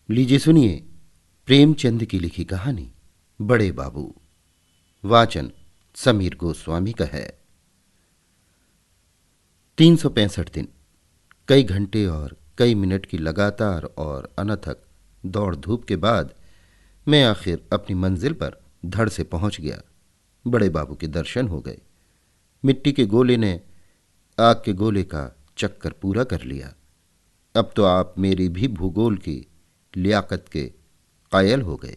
लीजिए सुनिए प्रेमचंद की लिखी कहानी बड़े बाबू। वाचन समीर गोस्वामी का है। 365 दिन, कई घंटे और कई मिनट की लगातार और अनथक दौड़ धूप के बाद मैं आखिर अपनी मंजिल पर धड़ से पहुंच गया। बड़े बाबू के दर्शन हो गए। मिट्टी के गोले ने आग के गोले का चक्कर पूरा कर लिया। अब तो आप मेरी भी भूगोल की लियाकत के कायल हो गए।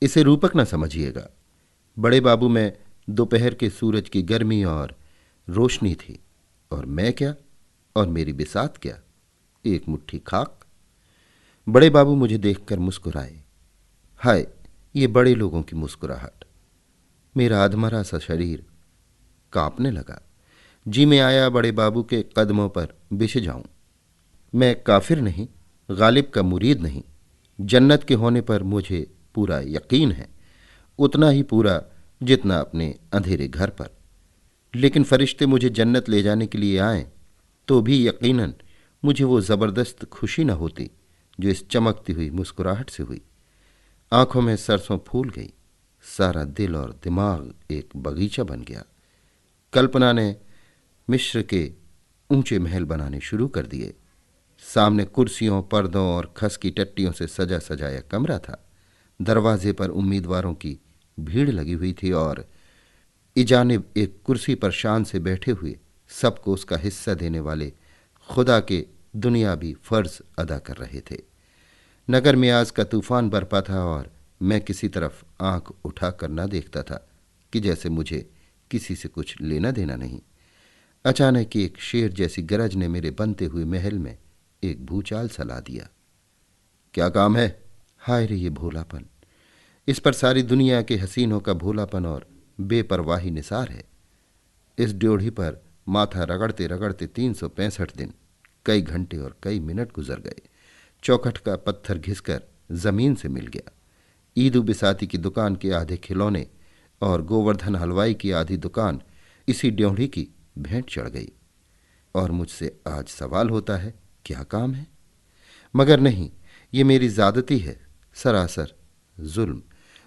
इसे रूपक न समझिएगा। बड़े बाबू में दोपहर के सूरज की गर्मी और रोशनी थी, और मैं क्या, और मेरी बिसात क्या, एक मुट्ठी खाक। बड़े बाबू मुझे देखकर मुस्कुराए। हाय, ये बड़े लोगों की मुस्कुराहट। मेरा अधमरा सा शरीर कांपने लगा। जी में आया बड़े बाबू के कदमों पर बिछ जाऊं। मैं काफिर नहीं, गालिब का मुरीद नहीं। जन्नत के होने पर मुझे पूरा यकीन है, उतना ही पूरा जितना अपने अंधेरे घर पर। लेकिन फरिश्ते मुझे जन्नत ले जाने के लिए आए तो भी यकीनन मुझे वो ज़बरदस्त खुशी न होती जो इस चमकती हुई मुस्कुराहट से हुई। आंखों में सरसों फूल गई। सारा दिल और दिमाग एक बगीचा बन गया। कल्पना ने मिस्र के ऊंचे महल बनाने शुरू कर दिए। सामने कुर्सियों, पर्दों और खस की टट्टियों से सजा सजाया कमरा था। दरवाजे पर उम्मीदवारों की भीड़ लगी हुई थी और इजानिब एक कुर्सी पर शान से बैठे हुए सबको उसका हिस्सा देने वाले खुदा के दुनियावी फर्ज अदा कर रहे थे। नगर में आज का तूफान बरपा था और मैं किसी तरफ आंख उठाकर न देखता था कि जैसे मुझे किसी से कुछ लेना देना नहीं। अचानक एक शेर जैसी गरज ने मेरे बनते हुए महल में एक भूचाल सा दिया। क्या काम है? हाय रे ये भोलापन! इस पर सारी दुनिया के हसीनों का भोलापन और बेपरवाही निसार है। इस ड्योढ़ी पर माथा रगड़ते रगड़ते 365 दिन, कई घंटे और कई मिनट गुजर गए। चौखट का पत्थर घिसकर जमीन से मिल गया। ईदू बिसाती की दुकान के आधे खिलौने और गोवर्धन हलवाई की आधी दुकान इसी ड्योढ़ी की भेंट चढ़ गई। और मुझसे आज सवाल होता है, क्या काम है? मगर नहीं, ये मेरी ज़्यादती है, सरासर जुल्म।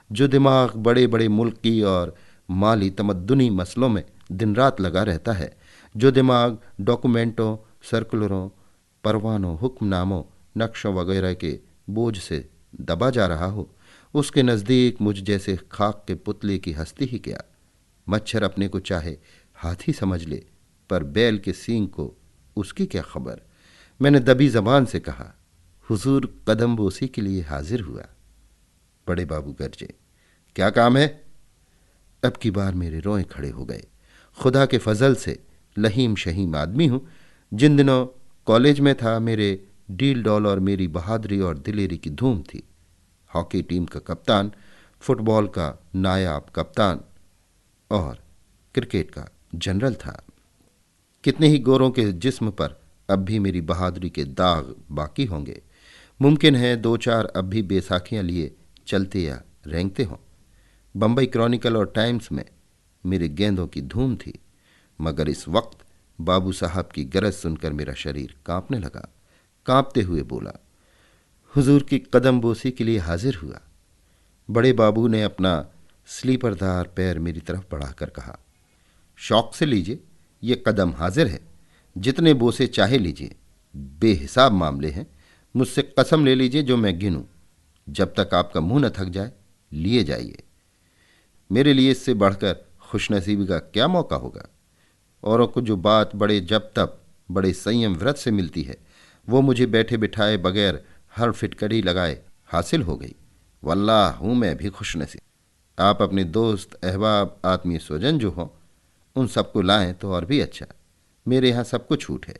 जो दिमाग बड़े बड़े मुल्की और माली तमद्दुनी मसलों में दिन रात लगा रहता है, जो दिमाग डॉक्यूमेंटों, सर्कुलरों, परवानों, हुक्मनामों, नक्शों वगैरह के बोझ से दबा जा रहा हो, उसके नज़दीक मुझ जैसे खाक के पुतले की हस्ती ही क्या। मच्छर अपने को चाहे हाथी समझ ले, पर बैल के सींग को उसकी क्या खबर। मैंने दबी जबान से कहा, हुजूर कदम बोसी के लिए हाजिर हुआ। बड़े बाबू गरजे, क्या काम है? अब की बार मेरे रोए खड़े हो गए। खुदा के फजल से लहीम शहीम आदमी हूं। जिन दिनों कॉलेज में था, मेरे डील डॉल और मेरी बहादुरी और दिलेरी की धूम थी। हॉकी टीम का कप्तान, फुटबॉल का नायाब कप्तान और क्रिकेट का जनरल था। कितने ही गोरों के जिस्म पर अब भी मेरी बहादुरी के दाग बाकी होंगे। मुमकिन है 2-4 अब भी बैसाखियां लिए चलते या रेंगते हों। बम्बई क्रॉनिकल और टाइम्स में मेरे गेंदों की धूम थी। मगर इस वक्त बाबू साहब की गरज सुनकर मेरा शरीर कांपने लगा। कांपते हुए बोला, हुजूर की कदम बोसी के लिए हाजिर हुआ। बड़े बाबू ने अपना स्लीपरदार पैर मेरी तरफ बढ़ाकर कहा, शौक से लीजिए, ये कदम हाजिर है। जितने बोसे चाहे लीजिए, बेहिसाब मामले हैं। मुझसे कसम ले लीजिए जो मैं गिनूं। जब तक आपका मुंह न थक जाए, लिए जाइए। मेरे लिए इससे बढ़कर खुशनसीबी का क्या मौका होगा? औरों को जो बात बड़े जब तब, बड़े संयम व्रत से मिलती है, वो मुझे बैठे बिठाए बगैर हर फिटकरी लगाए हासिल हो गई। वल्लाह हूं मैं भी खुशनसीब। आप अपने दोस्त, अहबाब, आत्मीय स्वजन जो हों, उन सबको लाएं तो और भी अच्छा। मेरे यहाँ सब कुछ छूट है।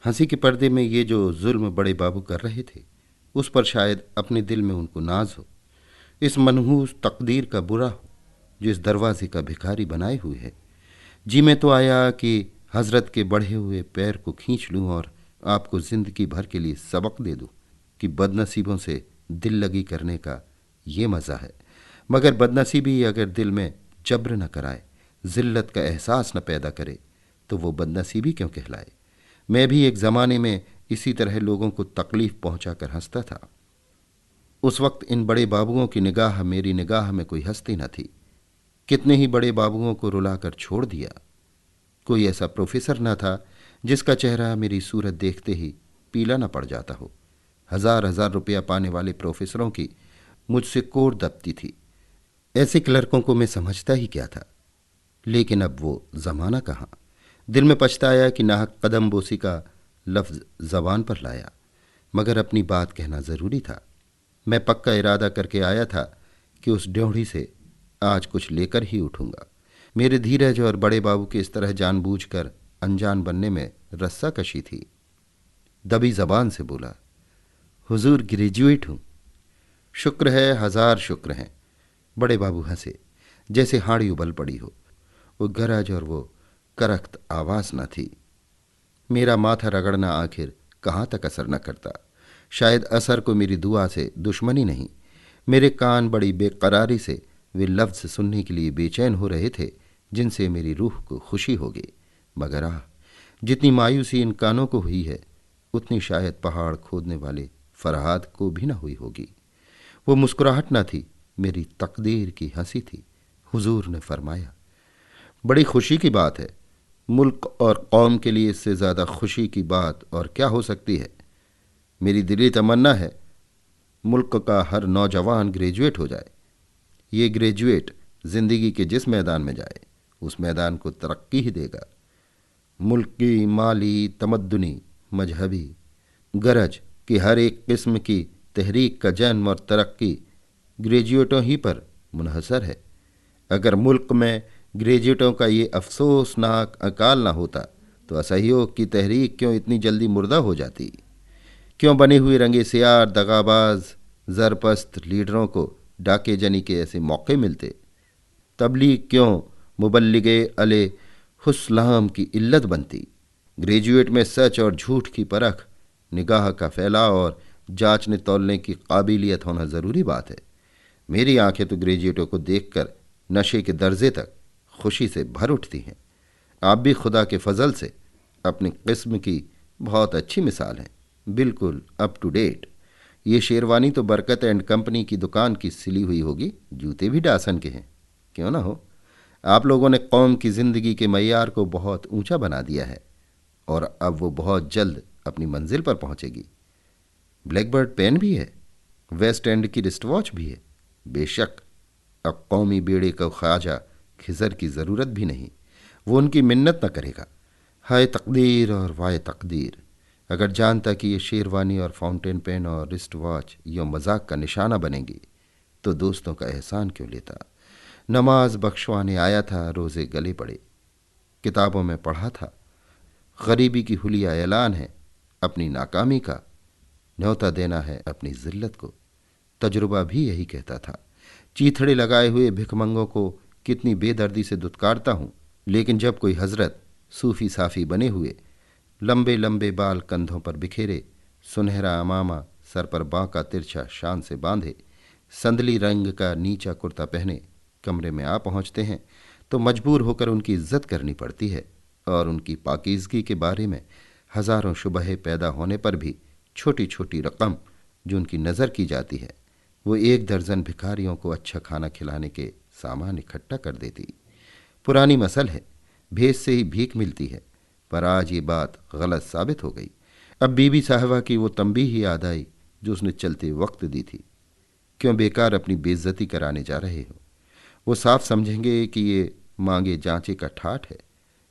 हंसी के पर्दे में ये जो जुल्म बड़े बाबू कर रहे थे, उस पर शायद अपने दिल में उनको नाज हो। इस मनहूस तकदीर का बुरा हो जो इस दरवाजे का भिखारी बनाए हुए है। जी में तो आया कि हजरत के बढ़े हुए पैर को खींच लूं और आपको जिंदगी भर के लिए सबक दे दूं कि बदनसीबों से दिल लगी करने का ये मज़ा है। मगर बदनसीबी अगर दिल में जब्र न कराए, जिल्लत का एहसास न पैदा करे, तो वो बदनसीबी क्यों कहलाए? मैं भी एक ज़माने में इसी तरह लोगों को तकलीफ़ पहुंचाकर हंसता था। उस वक्त इन बड़े बाबुओं की निगाह मेरी निगाह में कोई हस्ती न थी। कितने ही बड़े बाबुओं को रुलाकर छोड़ दिया। कोई ऐसा प्रोफेसर न था जिसका चेहरा मेरी सूरत देखते ही पीला न पड़ जाता हो। हजार हजार रुपया पाने वाले प्रोफेसरों की मुझसे कोर दबती थी। ऐसे क्लर्कों को मैं समझता ही क्या था। लेकिन अब वो जमाना कहाँ। दिल में पछताया कि नाहक कदम बोसी का लफ्ज जबान पर लाया, मगर अपनी बात कहना जरूरी था। मैं पक्का इरादा करके आया था कि उस ड्योढ़ी से आज कुछ लेकर ही उठूंगा। मेरे धीरज और बड़े बाबू के इस तरह जानबूझकर अनजान बनने में रस्सा कशी थी। दबी जबान से बोला, हुजूर ग्रेजुएट हूं। शुक्र है, हजार शुक्र हैं। बड़े बाबू हंसे, जैसे हाड़ी उबल पड़ी हो। वो गरज और वो करख्त आवाज न थी। मेरा माथा रगड़ना आखिर कहाँ तक असर न करता। शायद असर को मेरी दुआ से दुश्मनी नहीं, मेरे कान बड़ी बेकरारी से वे लफ्ज़ सुनने के लिए बेचैन हो रहे थे जिनसे मेरी रूह को खुशी होगी। मगर आह, जितनी मायूसी इन कानों को हुई है उतनी शायद पहाड़ खोदने वाले फरहाद को भी न हुई होगी। वो मुस्कुराहट न थी, मेरी तकदीर की हंसी थी। हुजूर ने फरमाया, बड़ी खुशी की बात है। मुल्क और कौम के लिए इससे ज़्यादा खुशी की बात और क्या हो सकती है। मेरी दिली तमन्ना है मुल्क का हर नौजवान ग्रेजुएट हो जाए। ये ग्रेजुएट जिंदगी के जिस मैदान में जाए उस मैदान को तरक्की ही देगा। मुल्क की माली, तमद्दुनी, मजहबी गरज कि हर एक किस्म की तहरीक का जन्म और तरक्की ग्रेजुएटों ही पर मुनहसर है। अगर मुल्क में ग्रेजुएटों का ये अफसोसनाक अकाल ना होता तो असहयोग की तहरीक क्यों इतनी जल्दी मुर्दा हो जाती। क्यों बने हुए रंगे सियार, दगाबाज, जरपस्त लीडरों को डाके जनी के ऐसे मौके मिलते। तबलीग क्यों मुबल्लिगे अले हुस्लाम की इल्लत बनती। ग्रेजुएट में सच और झूठ की परख, निगाह का फैलाव और जांचने तौलने की काबिलियत होना ज़रूरी बात है। मेरी आंखें तो ग्रेजुएटों को देखकर नशे के दर्जे तक खुशी से भर उठती हैं। आप भी खुदा के फजल से अपनी किस्म की बहुत अच्छी मिसाल हैं, बिल्कुल अप टू डेट। ये शेरवानी तो बरकत एंड कंपनी की दुकान की सिली हुई होगी, जूते भी डासन के हैं। क्यों ना हो, आप लोगों ने कौम की जिंदगी के मय्यार को बहुत ऊंचा बना दिया है और अब वो बहुत जल्द अपनी मंजिल पर पहुंचेगी। ब्लैकबर्ड पेन भी है, वेस्ट एंड की रिस्ट वॉच भी है। बेशक अब कौमी बेड़े को ख्वाजा खिजर की ज़रूरत भी नहीं, वो उनकी मिन्नत न करेगा। हाय तकदीर और वाय तकदीर, अगर जानता कि ये शेरवानी और फाउंटेन पेन और रिस्ट वॉच यो मजाक का निशाना बनेंगी तो दोस्तों का एहसान क्यों लेता। नमाज बख्शवाने आया था, रोज़े गले पड़े। किताबों में पढ़ा था गरीबी की हुलिया ऐलान है अपनी नाकामी का, न्योता देना है अपनी जिल्लत को। तजुर्बा भी यही कहता था। चीथड़े लगाए हुए भिखमंगों को कितनी बेदर्दी से दुत्कारता हूँ, लेकिन जब कोई हजरत सूफी साफी बने हुए, लंबे लंबे बाल कंधों पर बिखेरे, सुनहरा अमामा सर पर बांका तिरछा शान से बांधे, संदली रंग का नीचा कुर्ता पहने कमरे में आ पहुँचते हैं तो मजबूर होकर उनकी इज्जत करनी पड़ती है और उनकी पाकीज़गी के बारे में हजारों शुबहे पैदा होने पर भी छोटी छोटी रकम जो उनकी नज़र की जाती है वो 1 दर्जन भिखारियों को अच्छा खाना खिलाने के सामान इकट्ठा कर देती। पुरानी मसल है, भेस से ही भीख मिलती है, पर आज ये बात गलत साबित हो गई। अब बीबी साहबा की वो तंबीह ही याद आई जो उसने चलते वक्त दी थी। क्यों बेकार अपनी बेइज्जती कराने जा रहे हो। वो साफ समझेंगे कि ये मांगे जांचे का ठाठ है।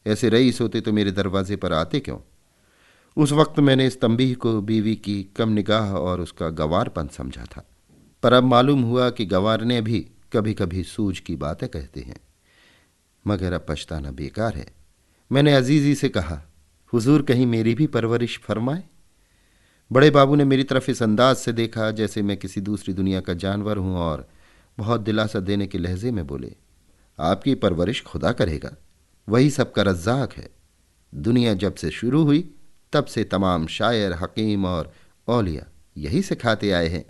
ऐसे रईस होते तो मेरे दरवाजे पर आते क्यों। उस वक्त मैंने इस तंबीह को बीवी की कम निगाह और उसका गंवारपन समझा था, पर अब मालूम हुआ कि गंवारने भी कभी कभी सूझ की बातें कहते हैं। मगर अब पछताना बेकार है। मैंने अजीजी से कहा, हुजूर कहीं मेरी भी परवरिश फरमाए। बड़े बाबू ने मेरी तरफ इस अंदाज से देखा जैसे मैं किसी दूसरी दुनिया का जानवर हूं और बहुत दिलासा देने के लहजे में बोले, आपकी परवरिश खुदा करेगा, वही सबका रज्जाक है। दुनिया जब से शुरू हुई तब से तमाम शायर, हकीम और औलिया यही सिखाते आए हैं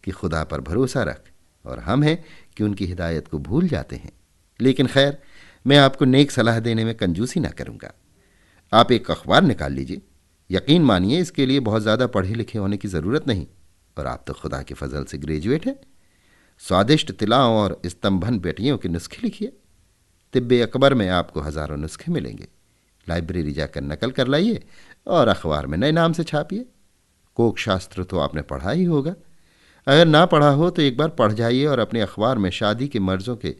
कि खुदा पर भरोसा रख, और हम हैं कि उनकी हिदायत को भूल जाते हैं। लेकिन खैर, मैं आपको नेक सलाह देने में कंजूसी ना करूँगा। आप एक अखबार निकाल लीजिए। यकीन मानिए इसके लिए बहुत ज़्यादा पढ़े लिखे होने की ज़रूरत नहीं। और आप तो खुदा के फजल से ग्रेजुएट हैं। स्वादिष्ट तिलाओं और स्तंभन बेटियों के नुस्खे लिखिए। तिब्बे अकबर में आपको हजारों नुस्खे मिलेंगे। लाइब्रेरी जाकर नकल कर लाइए और अखबार में नए नाम से छापिए। कोक शास्त्र तो आपने पढ़ा ही होगा। अगर ना पढ़ा हो तो एक बार पढ़ जाइए और अपने अखबार में शादी के मर्जों के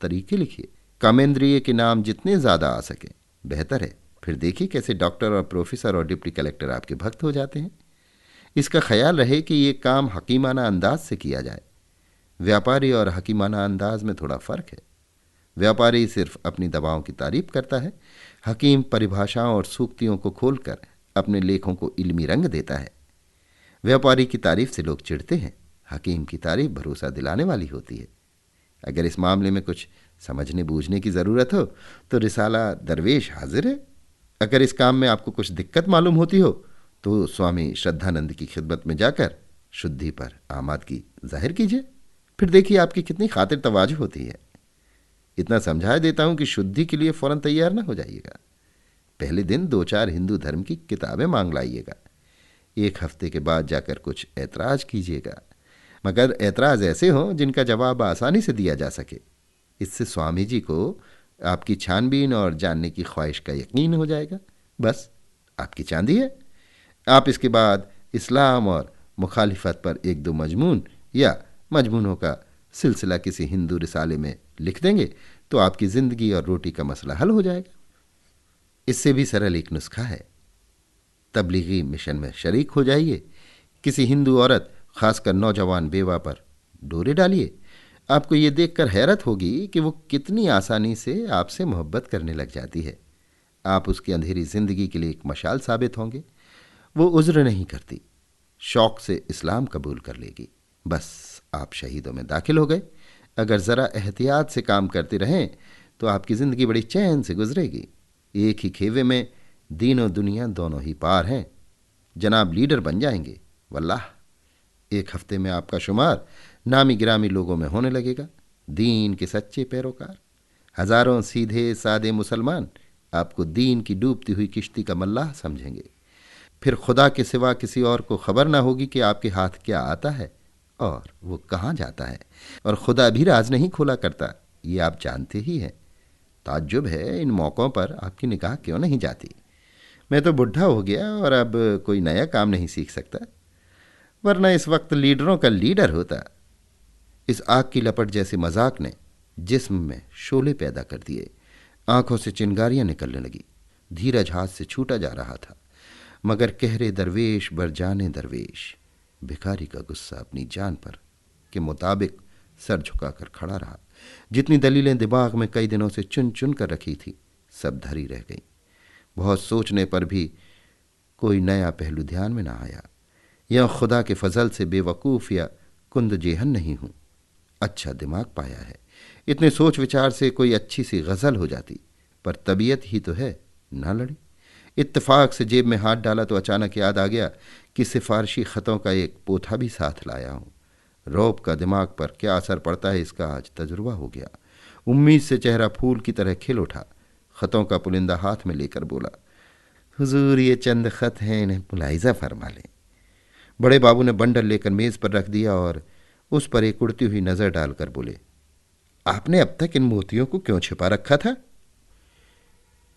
तरीके लिखिए। कामेंद्रिय के नाम जितने ज़्यादा आ सके बेहतर है। फिर देखिए कैसे डॉक्टर और प्रोफेसर और डिप्टी कलेक्टर आपके भक्त हो जाते हैं। इसका ख्याल रहे कि ये काम हकीमाना अंदाज से किया जाए। व्यापारी और हकीमाना अंदाज में थोड़ा फ़र्क है। व्यापारी सिर्फ अपनी दवाओं की तारीफ करता है, हकीम परिभाषाओं और सूक्तियों को खोलकर अपने लेखों को इल्मी रंग देता है। व्यापारी की तारीफ से लोग चिढ़ते हैं, हकीम की तारीफ भरोसा दिलाने वाली होती है। अगर इस मामले में कुछ समझने बूझने की ज़रूरत हो तो रिसाला दरवेश हाजिर है। अगर इस काम में आपको कुछ दिक्कत मालूम होती हो तो स्वामी श्रद्धानंद की खिदमत में जाकर शुद्धि पर आमादगी जाहिर कीजिए। फिर देखिए आपकी कितनी खातिर तवाजु होती है। इतना समझा देता हूं कि शुद्धि के लिए फौरन तैयार ना हो जाइएगा। पहले दिन 2-4 हिंदू धर्म की किताबें मांग लाइएगा। 1 हफ्ते के बाद जाकर कुछ ऐतराज कीजिएगा, मगर ऐतराज ऐसे हों जिनका जवाब आसानी से दिया जा सके। इससे स्वामी जी को आपकी छानबीन और जानने की ख्वाहिश का यकीन हो जाएगा। बस आपकी चांदी है। आप इसके बाद इस्लाम और मुखालिफत पर 1-2 मजमून या मजमूनों का सिलसिला किसी हिंदू रिसाले में लिख देंगे तो आपकी ज़िंदगी और रोटी का मसला हल हो जाएगा। इससे भी सरल एक नुस्खा है। तबलीगी मिशन में शरीक हो जाइए। किसी हिंदू औरत, खासकर नौजवान बेवा पर डोरे डालिए। आपको ये देखकर हैरत होगी कि वो कितनी आसानी से आपसे मोहब्बत करने लग जाती है। आप उसकी अंधेरी जिंदगी के लिए एक मशाल साबित होंगे। वो उज्र नहीं करती, शौक से इस्लाम कबूल कर लेगी। बस आप शहीदों में दाखिल हो गए। अगर ज़रा एहतियात से काम करते रहें तो आपकी ज़िंदगी बड़ी चैन से गुजरेगी। एक ही खेवे में दीन और दुनिया दोनों ही पार हैं। जनाब लीडर बन जाएंगे। वल्लाह 1 हफ्ते में आपका शुमार नामी गिरामी लोगों में होने लगेगा। दीन के सच्चे पैरोकार, हजारों सीधे सादे मुसलमान आपको दीन की डूबती हुई किश्ती का मल्लाह समझेंगे। फिर खुदा के सिवा किसी और को खबर ना होगी कि आपके हाथ क्या आता है और वो कहाँ जाता है। और खुदा भी राज नहीं खोला करता, ये आप जानते ही हैं। ताज्जुब है इन मौक़ों पर आपकी निगाह क्यों नहीं जाती। मैं तो बुढ़ा हो गया और अब कोई नया काम नहीं सीख सकता, वरना इस वक्त लीडरों का लीडर होता। इस आग की लपट जैसे मजाक ने जिस्म में शोले पैदा कर दिए। आंखों से चिंगारियां निकलने लगी। धीरज हाथ से छूटा जा रहा था, मगर कहरे दरवेश बर जाने दरवेश, भिखारी का गुस्सा अपनी जान पर के मुताबिक सर झुकाकर खड़ा रहा। जितनी दलीलें दिमाग में कई दिनों से चुन चुन कर रखी थी सब धरी रह गई। बहुत सोचने पर भी कोई नया पहलू ध्यान में ना आया। यह खुदा के फजल से बेवकूफ़ या कुंद जेहन नहीं हूं, अच्छा दिमाग पाया है। इतने सोच विचार से कोई अच्छी सी गज़ल हो जाती, पर तबीयत ही तो है ना लड़ी। इत्तेफाक से जेब में हाथ डाला तो अचानक याद आ गया कि सिफारशी ख़तों का एक पोथा भी साथ लाया हूँ। रौब का दिमाग पर क्या असर पड़ता है इसका आज तजुर्बा हो गया। उम्मीद से चेहरा फूल की तरह खिल उठा। ख़तों का पुलिंदा हाथ में लेकर बोला, हुजूर ये चंद ख़त हैं, इन्हें मुलाहिज़ा फरमा लें। बड़े बाबू ने बंडल लेकर मेज़ पर रख दिया और उस पर एक उड़ती हुई नज़र डालकर बोले, आपने अब तक इन मोतियों को क्यों छिपा रखा था?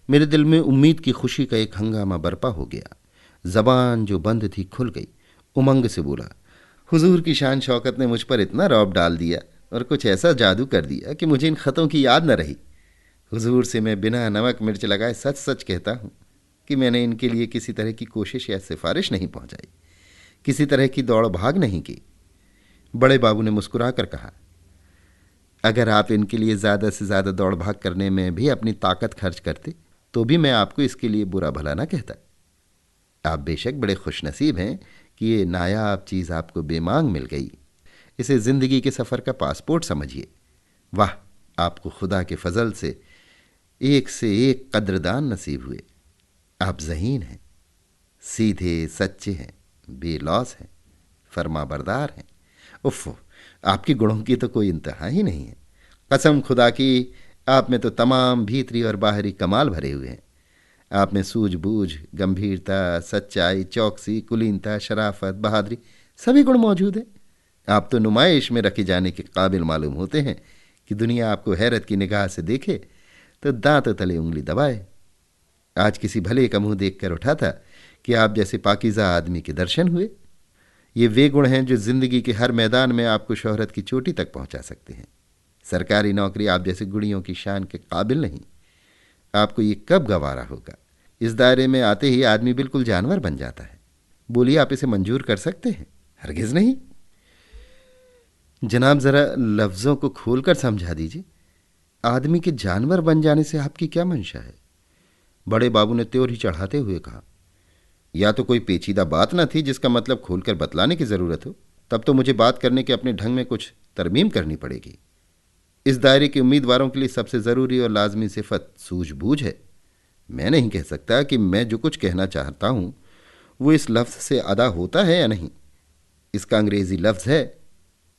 मेरे दिल में उम्मीद की खुशी का एक हंगामा बरपा हो गया। जबान जो बंद थी खुल गई। उमंग से बोला, हुजूर की शान शौकत ने मुझ पर इतना रौब डाल दिया और कुछ ऐसा जादू कर दिया कि मुझे इन ख़तों की याद न रही। हुजूर से मैं बिना नमक मिर्च लगाए सच सच कहता हूँ कि मैंने इनके लिए किसी तरह की कोशिश या सिफारिश नहीं पहुँचाई, किसी तरह की दौड़ भाग नहीं की। बड़े बाबू ने मुस्कुराकर कहा, अगर आप इनके लिए ज़्यादा से ज़्यादा दौड़ भाग करने में भी अपनी ताकत खर्च करते तो भी मैं आपको इसके लिए बुरा भला ना कहता। आप बेशक बड़े खुशनसीब हैं कि ये नायाब चीज़ आपको बेमांग मिल गई। इसे ज़िंदगी के सफ़र का पासपोर्ट समझिए। वाह, आपको खुदा के फजल से एक कद्रदान नसीब हुए। आप ज़हीन हैं, सीधे सच्चे हैं, बेलौस हैं, फरमाबरदार हैं। उफ़, आपके गुणों की तो कोई इंतहा ही नहीं है। कसम खुदा की, आप में तो तमाम भीतरी और बाहरी कमाल भरे हुए हैं। आप में सूझबूझ, गंभीरता, सच्चाई, चौकसी, कुलीनता, शराफत, बहादुरी सभी गुण मौजूद हैं। आप तो नुमाइश में रखे जाने के काबिल मालूम होते हैं कि दुनिया आपको हैरत की निगाह से देखे तो दांत तले उंगली दबाए। आज किसी भले का मुंह देखकर उठा था कि आप जैसे पाकीज़ा आदमी के दर्शन हुए। ये वे गुण हैं जो जिंदगी के हर मैदान में आपको शोहरत की चोटी तक पहुंचा सकते हैं। सरकारी नौकरी आप जैसे गुणियों की शान के काबिल नहीं। आपको ये कब गवारा होगा? इस दायरे में आते ही आदमी बिल्कुल जानवर बन जाता है। बोलिए, आप इसे मंजूर कर सकते हैं? हरगिज नहीं। जनाब, जरा लफ्जों को खोलकर समझा दीजिए। आदमी के जानवर बन जाने से आपकी क्या मंशा है? बड़े बाबू ने त्योर ही चढ़ाते हुए कहा। या तो कोई पेचीदा बात न थी जिसका मतलब खोलकर बतलाने की जरूरत हो, तब तो मुझे बात करने के अपने ढंग में कुछ तरमीम करनी पड़ेगी। इस दायरे के उम्मीदवारों के लिए सबसे जरूरी और लाजमी सिफत सूझबूझ है। मैं नहीं कह सकता कि मैं जो कुछ कहना चाहता हूं वो इस लफ्ज से अदा होता है या नहीं। इसका अंग्रेजी लफ्ज है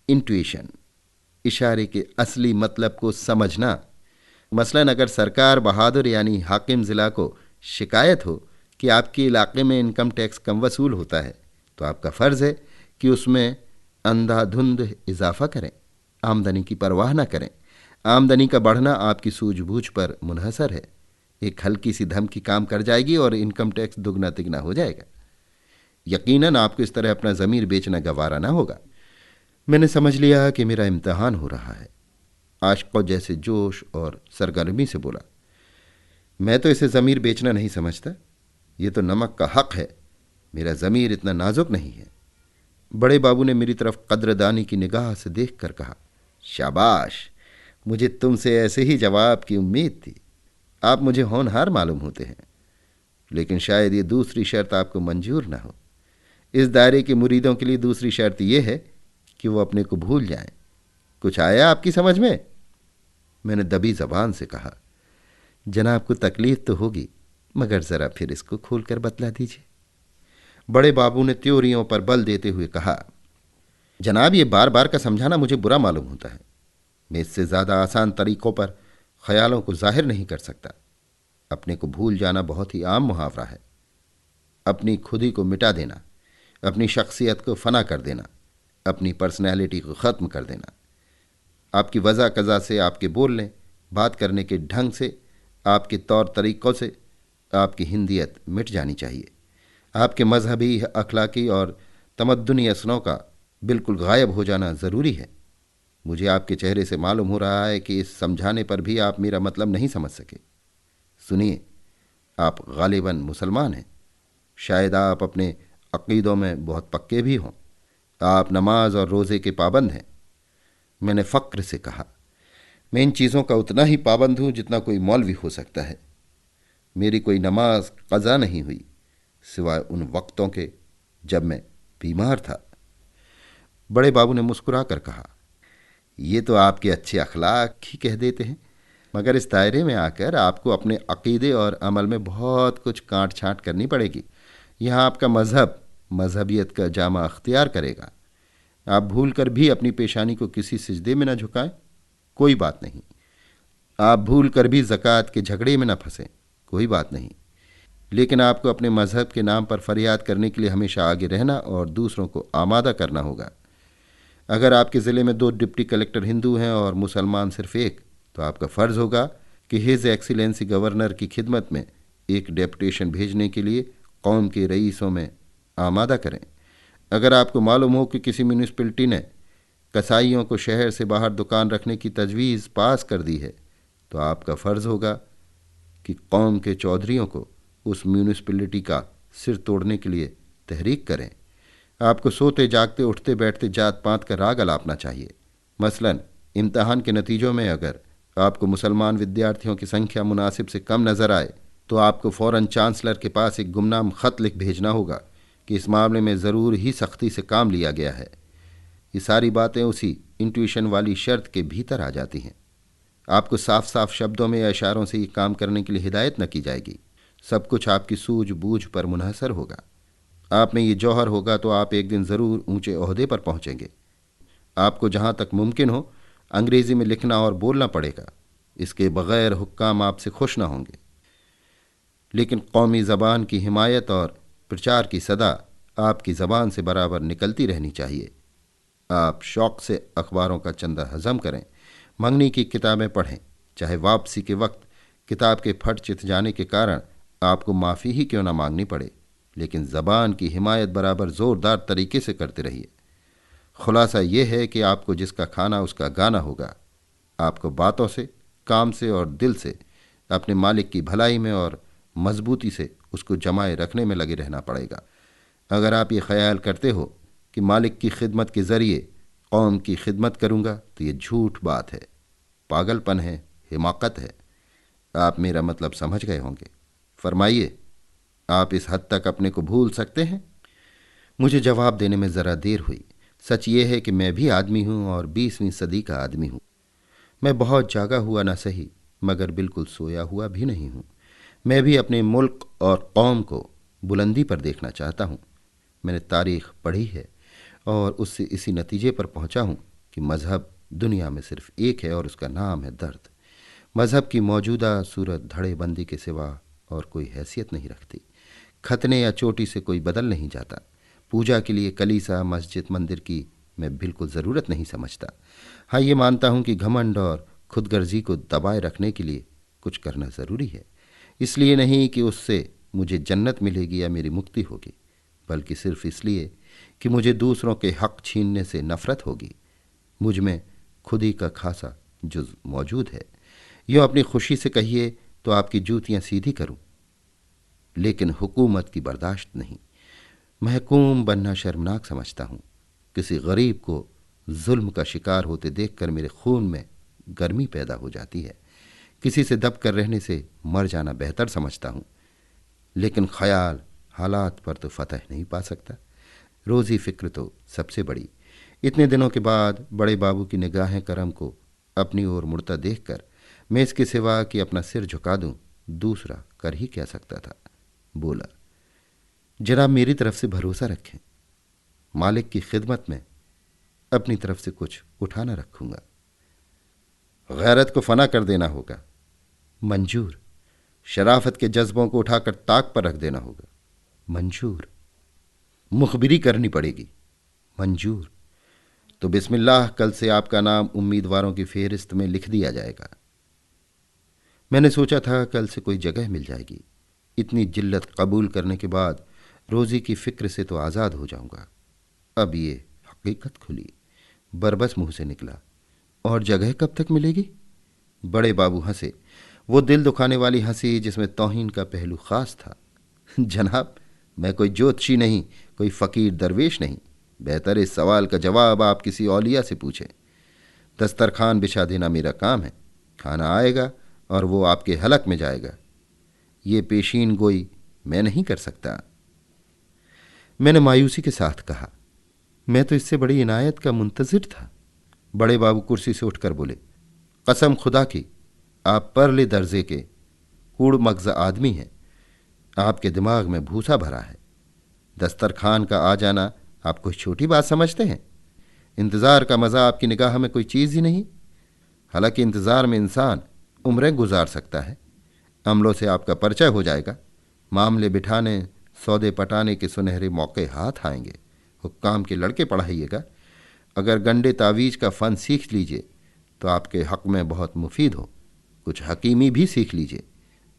इंट्यूशन, इशारे के असली मतलब को समझना। मसलन अगर सरकार बहादुर यानी हाकिम ज़िला को शिकायत हो कि आपके इलाके में इनकम टैक्स कम वसूल होता है, तो आपका फ़र्ज़ है कि उसमें अंधाधुंध इजाफा करें, आमदनी की परवाह न करें। आमदनी का बढ़ना आपकी सूझबूझ पर मुनहसर है। एक हल्की सी धमकी काम कर जाएगी और इनकम टैक्स दुगना तिगना हो जाएगा। यकीनन आपको इस तरह अपना ज़मीर बेचना गवारा ना होगा। मैंने समझ लिया कि मेरा इम्तहान हो रहा है। आशकों जैसे जोश और सरगर्मी से बोला, मैं तो इसे ज़मीर बेचना नहीं समझता। ये तो नमक का हक है। मेरा ज़मीर इतना नाजुक नहीं है। बड़े बाबू ने मेरी तरफ कद्रदानी की निगाह से देखकर कहा, शाबाश, मुझे तुमसे ऐसे ही जवाब की उम्मीद थी। आप मुझे होनहार मालूम होते हैं, लेकिन शायद ये दूसरी शर्त आपको मंजूर ना हो। इस दायरे के मुरीदों के लिए दूसरी शर्त यह है कि वो अपने को भूल जाएं। कुछ आया आपकी समझ में? मैंने दबी जबान से कहा, जनाब को तकलीफ तो होगी, मगर ज़रा फिर इसको खोलकर बतला दीजिए। बड़े बाबू ने त्योरियों पर बल देते हुए कहा, जनाब, ये बार बार का समझाना मुझे बुरा मालूम होता है। मैं इससे ज़्यादा आसान तरीकों पर ख्यालों को जाहिर नहीं कर सकता। अपने को भूल जाना बहुत ही आम मुहावरा है। अपनी खुदी को मिटा देना, अपनी शख्सियत को फना कर देना, अपनी पर्सनैलिटी को ख़त्म कर देना। आपकी वज़ा कज़ा से, आपके बोलने बात करने के ढंग से, आपके तौर तरीक़ों से आपकी हिंदियत मिट जानी चाहिए। आपके मजहबी, अखलाकी और तमद्दुनी असलों का बिल्कुल गायब हो जाना ज़रूरी है। मुझे आपके चेहरे से मालूम हो रहा है कि इस समझाने पर भी आप मेरा मतलब नहीं समझ सके। सुनिए, आप गालिबन मुसलमान हैं। शायद आप अपने अक़ीदों में बहुत पक्के भी हों। आप नमाज और रोज़े के पाबंद हैं। मैंने फ़क्र से कहा, मैं इन चीज़ों का उतना ही पाबंद हूँ जितना कोई मौलवी हो सकता है। मेरी कोई नमाज क़ज़ा नहीं हुई सिवाय उन वक्तों के जब मैं बीमार था। बड़े बाबू ने मुस्कुरा कर कहा, ये तो आपके अच्छे अखलाक ही कह देते हैं, मगर इस दायरे में आकर आपको अपने अक़ीदे और अमल में बहुत कुछ काट छाँट करनी पड़ेगी। यहाँ आपका मज़हब मजहबियत का जामा अख्तियार करेगा। आप भूल कर भी अपनी पेशानी को किसी सिजदे में न झुकाएं, कोई बात नहीं। आप भूल कर भी ज़कात के झगड़े में न फंसें, कोई बात नहीं। लेकिन आपको अपने मज़हब के नाम पर फरियाद करने के लिए हमेशा आगे रहना और दूसरों को आमादा करना होगा। अगर आपके ज़िले में 2 डिप्टी कलेक्टर हिंदू हैं और मुसलमान सिर्फ एक, तो आपका फ़र्ज़ होगा कि हिज एक्सीलेंसी गवर्नर की खिदमत में एक डेपुटेशन भेजने के लिए कौम के रईसों में आमादा करें। अगर आपको मालूम हो कि किसी म्यूनिसिपलिटी ने कसाईयों को शहर से बाहर दुकान रखने की तजवीज़ पास कर दी है, तो आपका फ़र्ज़ होगा कि कौम के चौधरियों को उस म्यूनिसिपलिटी का सिर तोड़ने के लिए तहरीक करें। आपको सोते जागते, उठते बैठते जात पात का राग अलापना चाहिए। मसलन इम्तहान के नतीजों में अगर आपको मुसलमान विद्यार्थियों की संख्या मुनासिब से कम नज़र आए, तो आपको फ़ौरन चांसलर के पास एक गुमनाम ख़त लिख भेजना होगा कि इस मामले में ज़रूर ही सख्ती से काम लिया गया है। ये सारी बातें उसी इंट्यूशन वाली शर्त के भीतर आ जाती हैं। आपको साफ साफ शब्दों में या इशारों से ये काम करने के लिए हिदायत न की जाएगी। सब कुछ आपकी सूझबूझ पर मुनहसर होगा। आप में ये जौहर होगा तो आप एक दिन ज़रूर ऊंचे ओहदे पर पहुंचेंगे। आपको जहां तक मुमकिन हो अंग्रेज़ी में लिखना और बोलना पड़ेगा। इसके बग़ैर हुक्काम आपसे खुश न होंगे। लेकिन कौमी ज़बान की हिमायत और प्रचार की सदा आपकी ज़बान से बराबर निकलती रहनी चाहिए। आप शौक़ से अखबारों का चंदा हजम करें, मंगनी की किताबें पढ़ें, चाहे वापसी के वक्त किताब के फट चित जाने के कारण आपको माफ़ी ही क्यों ना मांगनी पड़े, लेकिन ज़बान की हिमायत बराबर ज़ोरदार तरीके से करते रहिए। खुलासा ये है कि आपको जिसका खाना उसका गाना होगा। आपको बातों से, काम से और दिल से अपने मालिक की भलाई में और मजबूती से उसको जमाए रखने में लगे रहना पड़ेगा। अगर आप ये ख्याल करते हो कि मालिक की खिदमत के ज़रिए कौम की खिदमत करूँगा, तो ये झूठ बात है, पागलपन है, हिमाकत है। आप मेरा मतलब समझ गए होंगे। फरमाइए, आप इस हद तक अपने को भूल सकते हैं? मुझे जवाब देने में ज़रा देर हुई। सच ये है कि मैं भी आदमी हूँ और 20वीं सदी का आदमी हूँ। मैं बहुत जागा हुआ ना सही, मगर बिल्कुल सोया हुआ भी नहीं हूँ। मैं भी अपने मुल्क और कौम को बुलंदी पर देखना चाहता हूँ। मैंने तारीख़ पढ़ी है और उससे इसी नतीजे पर पहुँचा हूँ कि मज़हब दुनिया में सिर्फ़ एक है और उसका नाम है दर्द। मज़हब की मौजूदा सूरत धड़ेबंदी के सिवा और कोई हैसियत नहीं रखती। खतने या चोटी से कोई बदल नहीं जाता। पूजा के लिए कलीसा, मस्जिद, मंदिर की मैं बिल्कुल ज़रूरत नहीं समझता। हाँ, ये मानता हूँ कि घमंड और खुदगर्जी को दबाए रखने के लिए कुछ करना ज़रूरी है। इसलिए नहीं कि उससे मुझे जन्नत मिलेगी या मेरी मुक्ति होगी, बल्कि सिर्फ इसलिए कि मुझे दूसरों के हक़ छीनने से नफ़रत होगी। मुझ में खुद ही का खासा जुज़ मौजूद है। यूँ अपनी खुशी से कहिए तो आपकी जूतियाँ सीधी करूँ, लेकिन हुकूमत की बर्दाश्त नहीं। महकूम बनना शर्मनाक समझता हूँ। किसी गरीब को जुल्म का शिकार होते देखकर मेरे खून में गर्मी पैदा हो जाती है। किसी से दब कर रहने से मर जाना बेहतर समझता हूँ, लेकिन ख्याल हालात पर तो फतह नहीं पा सकता। रोज़ी फ़िक्र तो सबसे बड़ी। इतने दिनों के बाद बड़े बाबू की निगाहें करम को अपनी ओर मुड़ता देखकर मैं इसके सिवा कि अपना सिर झुका दूं, दूसरा कर ही क्या सकता था। बोला, जनाब मेरी तरफ से भरोसा रखें, मालिक की खिदमत में अपनी तरफ से कुछ उठा न रखूंगा। गैरत को फना कर देना होगा। मंजूर। शराफत के जज्बों को उठाकर ताक पर रख देना होगा। मंजूर। मुखबिरी करनी पड़ेगी। मंजूर। तो बिस्मिल्लाह, कल से आपका नाम उम्मीदवारों की फेहरिस्त में लिख दिया जाएगा। मैंने सोचा था कल से कोई जगह मिल जाएगी। इतनी जिल्लत कबूल करने के बाद रोज़ी की फ़िक्र से तो आज़ाद हो जाऊंगा। अब ये हकीकत खुली। बरबस मुंह से निकला, और जगह कब तक मिलेगी? बड़े बाबू हंसे, वो दिल दुखाने वाली हंसी जिसमें तौहीन का पहलू ख़ास था। जनाब, मैं कोई ज्योतिषी नहीं, कोई फ़कीर दरवेश नहीं। बेहतर इस सवाल का जवाब आप किसी औलिया से पूछें। दस्तरखान बिछा देना मेरा काम है। खाना आएगा और वो आपके हलक में जाएगा। ये पेशीन गोई मैं नहीं कर सकता। मैंने मायूसी के साथ कहा, मैं तो इससे बड़ी इनायत का मुंतज़िर था। बड़े बाबू कुर्सी से उठकर बोले, कसम खुदा की, आप परले दर्जे के कूड़ मगज़ आदमी हैं। आपके दिमाग में भूसा भरा है। दस्तरखान का आ जाना आप कोई छोटी बात समझते हैं? इंतज़ार का मज़ा आपकी निगाह में कोई चीज़ ही नहीं। हालांकि इंतज़ार में इंसान उम्रें गुजार सकता है। अमलों से आपका परिचय हो जाएगा। मामले बिठाने, सौदे पटाने के सुनहरे मौके हाथ आएंगे। हुक्काम के लड़के पढ़ाइएगा। अगर गंडे तावीज़ का फ़न सीख लीजिए तो आपके हक़ में बहुत मुफीद हो। कुछ हकीमी भी सीख लीजिए।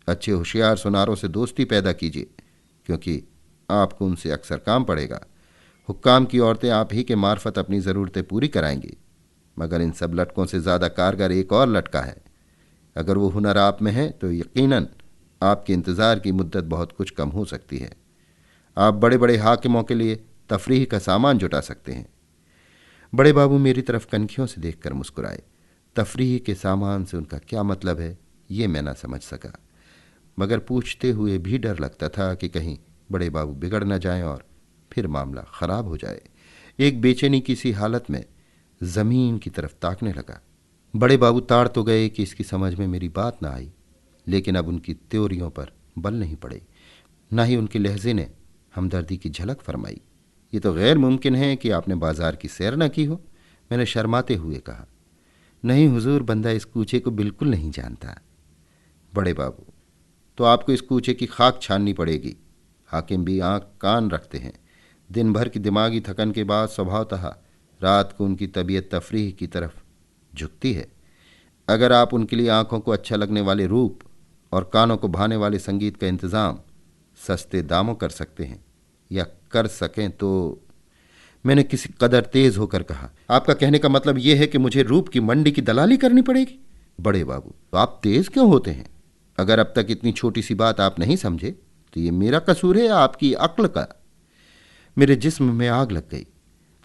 अच्छे होशियार सुनारों से दोस्ती पैदा कीजिए, क्योंकि आपको उनसे अक्सर काम पड़ेगा। हुक्काम की औरतें आप ही के मार्फत अपनी ज़रूरतें पूरी कराएंगी, मगर इन सब लटकों से ज़्यादा कारगर एक और लटका है। अगर वो हुनर आप में है तो यकीनन आपके इंतज़ार की मुद्दत बहुत कुछ कम हो सकती है। आप बड़े बड़े हाकिमों के लिए तफरीह का सामान जुटा सकते हैं। बड़े बाबू मेरी तरफ कनखियों से देखकर मुस्कुराए। तफरीह के सामान से उनका क्या मतलब है, ये मैं ना समझ सका, मगर पूछते हुए भी डर लगता था कि कहीं बड़े बाबू बिगड़ न जाएं और फिर मामला ख़राब हो जाए। एक बेचैनी की सी हालत में ज़मीन की तरफ ताकने लगा। बड़े बाबू ताड़ तो गए कि इसकी समझ में मेरी बात ना आई, लेकिन अब उनकी त्योरियों पर बल नहीं पड़े, ना ही उनके लहजे ने हमदर्दी की झलक फरमाई। ये तो गैर मुमकिन है कि आपने बाजार की सैर न की हो। मैंने शर्माते हुए कहा, नहीं हुजूर, बंदा इस कूचे को बिल्कुल नहीं जानता। बड़े बाबू, तो आपको इस कूचे की खाक छाननी पड़ेगी। हाकिम भी आंख कान रखते हैं। दिन भर की दिमागी थकन के बाद स्वभावतः रात को उनकी तबीयत तफरीह की तरफ झुकती है। अगर आप उनके लिए आंखों को अच्छा लगने वाले रूप और कानों को भाने वाले संगीत का इंतज़ाम सस्ते दामों कर सकते हैं या कर सकें तो। मैंने किसी कदर तेज होकर कहा, आपका कहने का मतलब यह है कि मुझे रूप की मंडी की दलाली करनी पड़ेगी? बड़े बाबू, तो आप तेज क्यों होते हैं? अगर अब तक इतनी छोटी सी बात आप नहीं समझे तो ये मेरा कसूर है या आपकी अक्ल का? मेरे जिस्म में आग लग गई।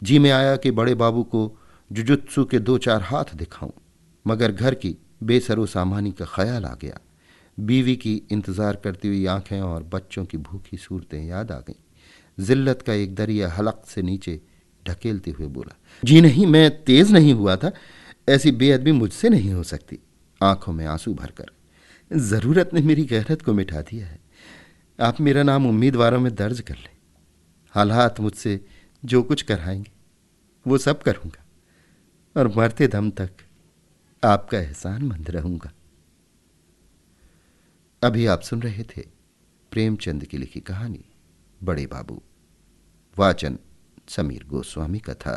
जी में आया कि बड़े बाबू को जुजुत्सु के 2-4 हाथ दिखाऊं, मगर घर की बेसरो सामानी का ख्याल आ गया। बीवी की इंतज़ार करती हुई आंखें और बच्चों की भूखी सूरतें याद आ गईं। जिल्लत का एक दरिया हलक से नीचे ढकेलते हुए बोला, जी नहीं, मैं तेज नहीं हुआ था। ऐसी बेअदबी मुझसे नहीं हो सकती। आंखों में आंसू भरकर, ज़रूरत ने मेरी गैरत को मिटा दिया है। आप मेरा नाम उम्मीदवारों में दर्ज कर लें। हालात मुझसे जो कुछ कराएंगे वो सब करूंगा और मरते दम तक आपका एहसानमंद रहूंगा। अभी आप सुन रहे थे प्रेमचंद की लिखी कहानी बड़े बाबू। वाचन समीर गोस्वामी का था।